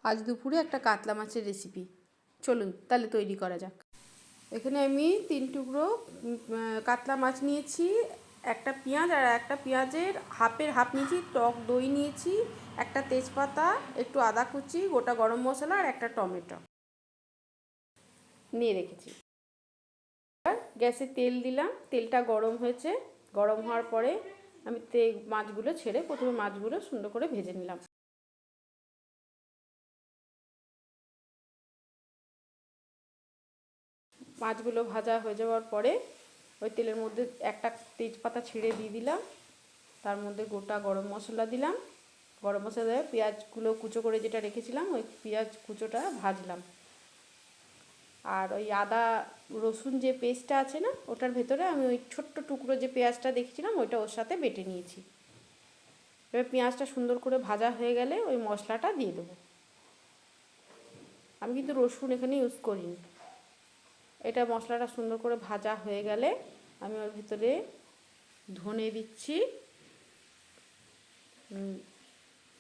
আজ দুপুরে একটা কাতলা মাছের রেসিপি, চলুন তাহলে তৈরি করা যাক। এখানে আমি 3 টুকরো কাতলা মাছ নিয়েছি, একটা পেঁয়াজ, আর একটা পেঁয়াজের হাফের হাফ নিয়েছি, টক দই নিয়েছি, একটা তেজপাতা, একটু আদা কুচি, গোটা গরম মশলা আর একটা টমেটো নিয়ে রেখেছি। গ্যাসে তেল দিলাম, তেলটা গরম হয়েছে। গরম হওয়ার পরে আমি মাছগুলো ছেড়ে প্রথমে মাছগুলো সুন্দর করে ভেজে নিলাম। মাছগুলো ভাজা হয়ে যাওয়ার পরে ওই তেলের মধ্যে একটা তেজপাতা ছিঁড়ে দিয়ে দিলাম, তার মধ্যে গোটা গরম মশলা দিলাম। গরম মশলা দিয়ে পেঁয়াজগুলো কুচো করে যেটা রেখেছিলাম ওই পেঁয়াজ কুচোটা ভাজলাম। আর ওই আদা রসুন যে পেস্টটা আছে না, ওটার ভেতরে আমি ওই ছোট্ট টুকরো যে পেঁয়াজটা দেখেছিলাম ওইটা ওর সাথে বেটে নিয়েছি। এবার পেঁয়াজটা সুন্দর করে ভাজা হয়ে গেলে ওই মশলাটা দিয়ে দেবো। আমি কিন্তু রসুন এখানে ইউজ করিনি। এটা মশলাটা সুন্দর করে ভাজা হয়ে গেলে আমি ওর ভিতরে ধনে দিচ্ছি,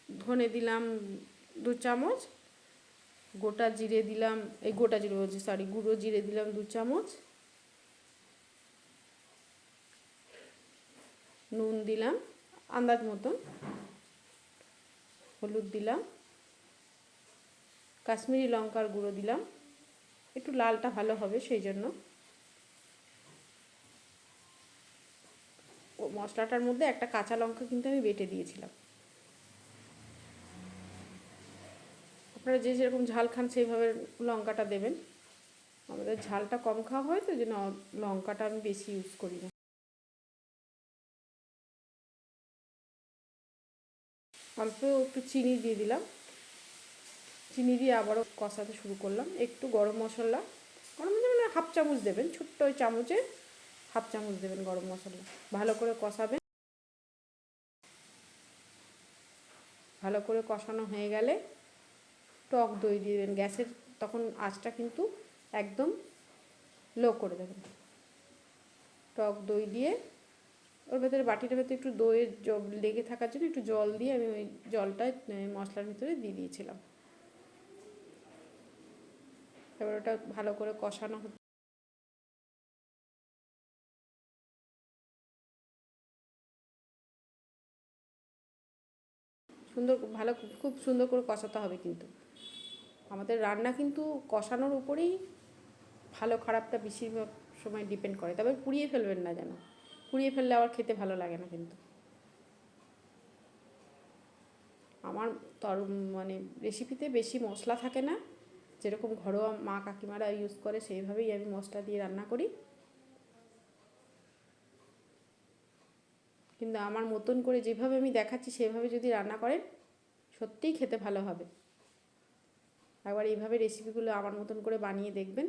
ধনে দিলাম 2 চামচ, গোটা জিরে দিলাম, গোটা জিরে বলছি, সরি, গুঁড়ো জিরে দিলাম 2 চামচ, নুন দিলাম আন্দাজ মতন, হলুদ দিলাম, কাশ্মীরি লঙ্কার গুঁড়ো দিলাম, একটু লালটা ভালো হবে সেই জন্য। ও মশলাটার মধ্যে একটা কাঁচা লঙ্কা কিন্তু আমি বেটে দিয়েছিলাম। আপনারা যে যেরকম ঝাল খান সেইভাবে লঙ্কাটা দেবেন। আমাদের ঝালটা কম খাওয়া হয় তো, জন্য লঙ্কাটা আমি বেশি ইউজ করি না। অল্প একটু চিনি দিয়ে দিলাম, চিনি দিয়ে আবারও কষাতে শুরু করলাম। একটু গরম মশলা মানে হাফ চামচ দেবেন, ছোট্ট ওই চামচে হাফ চামচ দেবেন গরম মশলা। ভালো করে কষাবেন। ভালো করে কষানো হয়ে গেলে টক দই দিয়ে দেবেন। গ্যাসের তখন আঁচটা কিন্তু একদম লো করে দেবেন। টক দই দিয়ে ওর ভেতরে বাটিটার ভেতরে একটু দইয়ের লেগে থাকার জন্য একটু জল দিয়ে আমি ওই জলটা মশলার ভিতরে দিয়ে দিয়েছিলাম। এবার ওটা ভালো করে কষানো হচ্ছে। খুব সুন্দর করে কষাতে হবে কিন্তু। আমাদের রান্না কিন্তু কষানোর উপরেই ভালো খারাপটা বেশিরভাগ সময় ডিপেন্ড করে। তবে পুড়িয়ে ফেলবেন না যেন, পুড়িয়ে ফেললে আবার খেতে ভালো লাগে না কিন্তু। আমার মানে রেসিপিতে বেশি মশলা থাকে না, যেরকম ঘরোয়া মা কাকিমারা ইউজ করে সেইভাবেই আমি মশলা দিয়ে রান্না করি। কিন্তু আমার মতন করে যেভাবে আমি দেখাচ্ছি সেভাবে যদি রান্না করেন সত্যিই খেতে ভালো হবে। একবার এইভাবে রেসিপিগুলো আমার মতন করে বানিয়ে দেখবেন।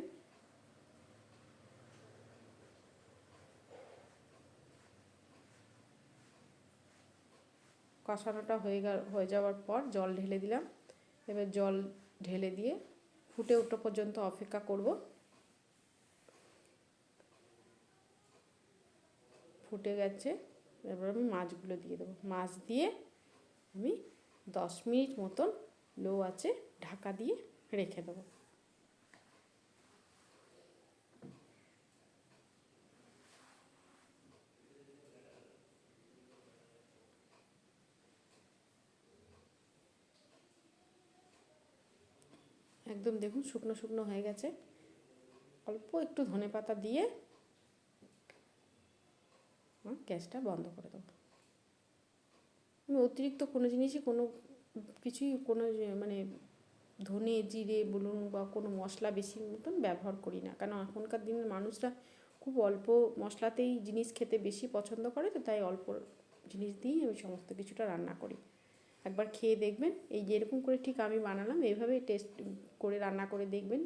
কষানোটা হয়ে যাওয়ার পর জল ঢেলে দিলাম। এবার জল ঢেলে দিয়ে ফুটে ওঠা পর্যন্ত অপেক্ষা করব। ফুটে গেছে, এবার আমি মাছগুলো দিয়ে দেবো। মাছ দিয়ে আমি 10 মিনিট মতন লো আঁচে ঢাকা দিয়ে রেখে দেবো। একদম দেখুন শুকনো শুকনো হয়ে গেছে। অল্প একটু ধনেপাতা দিয়ে গ্যাসটা বন্ধ করে দেবো। আমি অতিরিক্ত কোনো জিনিসই কোনো মানে ধনে জিরে বলুন বা কোনো মশলা বেশি মতন ব্যবহার করি না, কারণ এখনকার দিনের মানুষরা খুব অল্প মশলাতেই জিনিস খেতে বেশি পছন্দ করে, তো তাই অল্প জিনিস দিয়েই আমি সমস্ত কিছুটা রান্না করি। একবার খেয়ে দেখবেন, এই যেরকম করে ঠিক আমি বানালাম এইভাবেই টেস্ট করে রান্না করে দেখবেন।